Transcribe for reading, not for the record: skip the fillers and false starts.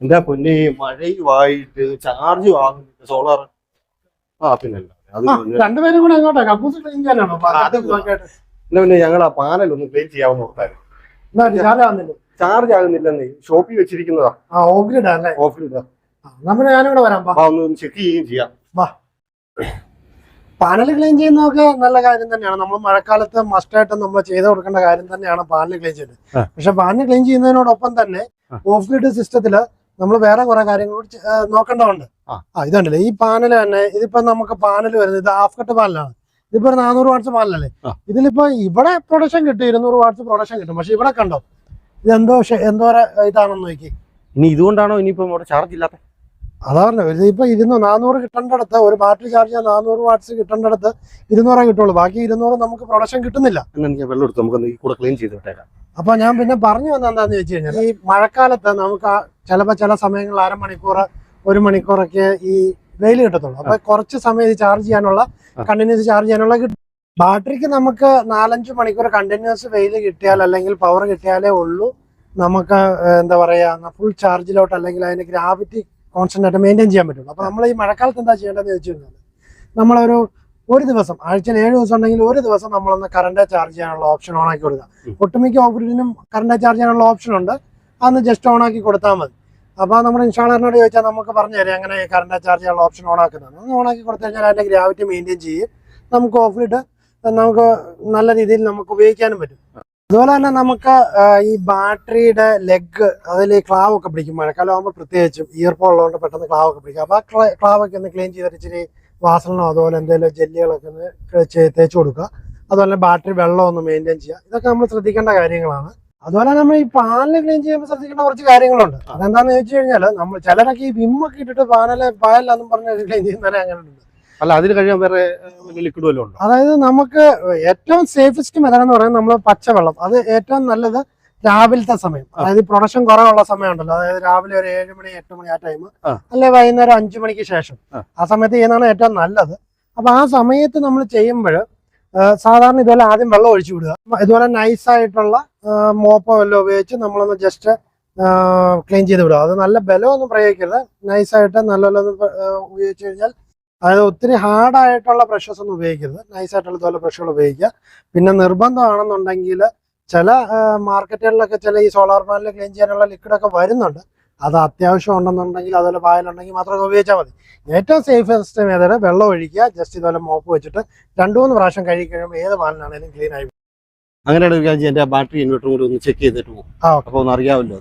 എന്താ പൊന്നെ മഴയുമായിട്ട് charge വാങ്ങുന്നില്ല solar. പിന്നല്ല അത് രണ്ടുപേരും കൂടെ എങ്ങോട്ടാ കക്കൂസ് ക്ലീൻ ചെയ്യാനാണോ? പിന്നെ ഞങ്ങൾ ആ പാനൽ ഒന്ന് ക്ലീൻ ചെയ്യാവുന്ന ഓർത്തായിരുന്നു. ചാർജ് ആകുന്നില്ലെന്നേ, ഷോപ്പിൽ വെച്ചിരിക്കുന്നതാ. ഓഫ് ഗ്രിഡ് അല്ലേ? Off grid. നമ്മള് ഞാനും കൂടെ വരാം. ഒന്ന് ചെക്ക് ചെയ്യുകയും ചെയ്യാം. പാനൽ ക്ലീൻ ചെയ്യുന്നതൊക്കെ നല്ല കാര്യം തന്നെയാണ്. നമ്മൾ മഴക്കാലത്ത് മസ്റ്റായിട്ട് നമ്മൾ ചെയ്ത് കൊടുക്കേണ്ട കാര്യം തന്നെയാണ് പാനൽ ക്ലീൻ ചെയ്യുന്നത്. പക്ഷെ പാനൽ ക്ലീൻ ചെയ്യുന്നതിനോടൊപ്പം തന്നെ ഓഫ് ഗ്രിഡ് സിസ്റ്റത്തില് നമ്മൾ വേറെ കുറെ കാര്യങ്ങൾ നോക്കേണ്ടതുണ്ട്. ഇതുണ്ടല്ലേ ഈ പാനൽ തന്നെ, ഇതിപ്പോ നമുക്ക് പാനൽ വരുന്നത് ഇത് ഹാഫ് കട്ട് പാനലാണ്. ഇതിപ്പോ 400 വാട്ട്സ് പാനലല്ലേ. ഇതിലിപ്പോ ഇവിടെ പ്രൊഡക്ഷൻ കിട്ടും, 200 വാട്ട്സ് പ്രൊഡക്ഷൻ കിട്ടും. പക്ഷെ ഇവിടെ കണ്ടോ ഇതെന്തോ ഇതാണെന്ന് നോക്കി. ഇനി ഇതുകൊണ്ടാണോ ഇനിയിപ്പോ ഇവിടെ ചാർജ് ഇല്ലാത്ത? അതാ പറഞ്ഞത്, ഇതിപ്പോ 400 കിട്ടേണ്ടടുത്ത്, ഒരു ബാറ്ററി ചാർജ് ചെയ്യാൻ 400 വാട്ട്സ് കിട്ടേണ്ടടുത്ത് 200 കിട്ടുള്ളൂ. ബാക്കി 200 നമുക്ക് പ്രൊഡക്ഷൻ കിട്ടുന്നില്ല. വെള്ളം എടുത്ത് നമുക്ക് കൂടെ ക്ലീൻ ചെയ്ത് വിട്ടേക്കാം. അപ്പൊ ഞാൻ പിന്നെ പറഞ്ഞു വന്ന എന്താന്ന് വെച്ച് കഴിഞ്ഞാൽ, ഈ മഴക്കാലത്ത് നമുക്ക് ചിലപ്പോ ചില സമയങ്ങളിൽ അരമണിക്കൂർ 1 മണിക്കൂറൊക്കെ ഈ വെയിൽ കിട്ടത്തുള്ളൂ. അപ്പൊ കുറച്ച് സമയം ഇത് ചാർജ് ചെയ്യാനുള്ള, കണ്ടിന്യൂസ് ചാർജ് ചെയ്യാനുള്ള കിട്ടും. ബാറ്ററിക്ക് നമുക്ക് 4-5 മണിക്കൂർ കണ്ടിന്യൂസ് വെയിൽ കിട്ടിയാൽ അല്ലെങ്കിൽ പവർ കിട്ടിയാലേ ഉള്ളൂ നമുക്ക് എന്താ പറയാ ഫുൾ ചാർജിലോട്ട് അല്ലെങ്കിൽ അതിന്റെ ഗ്രാവിറ്റി കോൺസ്റ്റന്റ് ആയിട്ട് മെയിൻറ്റെയിൻ ചെയ്യാൻ പറ്റുള്ളൂ. അപ്പൊ നമ്മൾ ഈ മഴക്കാലത്ത് എന്താ ചെയ്യേണ്ടതെന്ന് വെച്ച് കഴിഞ്ഞാൽ, ഒരു ദിവസം, ആഴ്ചയിൽ 7 ദിവസം ഉണ്ടെങ്കിൽ ഒരു ദിവസം നമ്മളൊന്ന് കറണ്ട് ചാർജ് ചെയ്യാനുള്ള ഓപ്ഷൻ ഓൺ ആക്കി കൊടുക്കുക. ഒട്ടുമിക്ക ഓഫ് ഗ്രിഡിനും കറണ്ട് ചാർജ് ചെയ്യാനുള്ള ഓപ്ഷൻ ഉണ്ട്, അതൊന്ന് ജസ്റ്റ് ഓൺ ആക്കി കൊടുത്താൽ മതി. അപ്പൊ നമ്മുടെ ഇൻസ്റ്റാളറിനോട് ചോദിച്ചാൽ നമുക്ക് പറഞ്ഞു തരാം എങ്ങനെ കറണ്ട് ചാർജ് ചെയ്യാനുള്ള ഓപ്ഷൻ ഓൺ ആക്കുന്നത്. ഒന്ന് ഓൺ ആക്കി കൊടുത്തു കഴിഞ്ഞാൽ അതിന്റെ ഗ്രാവിറ്റി മെയിൻറ്റെയിൻ ചെയ്യും. നമുക്ക് ഓഫ് ഗ്രിഡ് നമുക്ക് നല്ല രീതിയിൽ നമുക്ക് ഉപയോഗിക്കാനും പറ്റും. അതുപോലെ തന്നെ നമുക്ക് ഈ ബാറ്ററിയുടെ ലെഗ്, അതിൽ ക്ലാവ് ഒക്കെ പിടിക്കും. മഴക്കാലം ആകുമ്പോൾ പ്രത്യേകിച്ചും ഈർപ്പം ഉള്ളതുകൊണ്ട് പെട്ടെന്ന് ക്ലാവ് ഒക്കെ പിടിക്കും. അപ്പൊ ആ ക്ലാവൊക്കെ ഒന്ന് ക്ലീൻ ചെയ്തിട്ട് ഇച്ചിരി വാസനോ അതുപോലെ എന്തെങ്കിലും ജെല്ലുകളൊക്കെ ഒന്ന് തേച്ച് കൊടുക്കുക. അതുപോലെ ബാറ്ററി വെള്ളം ഒന്ന് മെയിൻറ്റെയിൻ ചെയ്യുക. ഇതൊക്കെ നമ്മൾ ശ്രദ്ധിക്കേണ്ട കാര്യങ്ങളാണ്. അതുപോലെ നമ്മൾ ഈ പാനൽ ക്ലീൻ ചെയ്യുമ്പോൾ ശ്രദ്ധിക്കേണ്ട കുറച്ച് കാര്യങ്ങളുണ്ട്. അതെന്താണെന്ന് വെച്ച് കഴിഞ്ഞാൽ, നമ്മൾ ചിലരൊക്കെ ഈ വിമ്മൊക്കെ ഇട്ടിട്ട് പായലെന്നും പറഞ്ഞ് ക്ലീൻ ചെയ്യുന്നവരെ അങ്ങനെ ഉണ്ട്. അല്ല, അതിന് കഴിയാൻ വേറെ ലിക്വിഡ് വല്ലതും ഉണ്ടോ? അതായത് നമുക്ക് ഏറ്റവും സേഫസ്റ്റ് മെത്തേഡ് എന്ന് പറയുന്നത് നമ്മൾ പച്ചവെള്ളം. അത് ഏറ്റവും നല്ലത് രാവിലത്തെ സമയം, അതായത് പ്രൊഡക്ഷൻ കുറവുള്ള സമയം ഉണ്ടല്ലോ, അതായത് രാവിലെ ഒരു 7 മണി 8 മണി ആ ടൈം, അല്ലെ വൈകുന്നേരം 5 മണിക്ക് ശേഷം, ആ സമയത്ത് ചെയ്യുന്നതാണ് ഏറ്റവും നല്ലത്. അപ്പൊ ആ സമയത്ത് നമ്മൾ ചെയ്യുമ്പോൾ സാധാരണ ഇതുപോലെ ആദ്യം വെള്ളം ഒഴിച്ചു വിടുക. ഇതുപോലെ നൈസായിട്ടുള്ള മോപ്പോ വല്ലതും ഉപയോഗിച്ച് നമ്മളൊന്ന് ജസ്റ്റ് ക്ലീൻ ചെയ്ത് വിടുക. അത് നല്ല ബലമൊന്നും പ്രയോഗിക്കരുത്, നൈസായിട്ട് നല്ലപോലെ ഉപയോഗിച്ച് കഴിഞ്ഞാൽ, അതായത് ഒത്തിരി ഹാർഡായിട്ടുള്ള ബ്രഷസ് ഒന്നും ഉപയോഗിക്കരുത്, നൈസായിട്ടുള്ള ഇതുപോലെ ബ്രഷുകൾ ഉപയോഗിക്കുക. പിന്നെ നിർബന്ധമാണെന്നുണ്ടെങ്കിൽ ചില മാർക്കറ്റുകളിലൊക്കെ ചില ഈ സോളാർ പാനൽ ക്ലീൻ ചെയ്യാനുള്ള ലിക്വിഡൊക്കെ വരുന്നുണ്ട്. അത് അത്യാവശ്യം ഉണ്ടെന്നുണ്ടെങ്കിൽ, അതുപോലെ പായലുണ്ടെങ്കിൽ മാത്രമേ ഉപയോഗിച്ചാൽ മതി. ഏറ്റവും സേഫസ്റ്റ് മെത്തേഡ് വെള്ളം ഒഴിക്കുക, ജസ്റ്റ് ഇതുപോലെ മോപ്പ് വെച്ചിട്ട് 2-3 പ്രാവശ്യം കഴുകി കഴിയുമ്പോൾ ഏത് പാലിനാണെങ്കിലും ക്ലീൻ ആയി. അങ്ങനെയാണ് എന്റെ ബാറ്ററി ഇൻവെർട്ടറും കൂടി ഒന്ന് ചെക്ക് ചെയ്തിട്ട് പോകും. അപ്പൊ ഒന്ന് അറിയാമല്ലോ.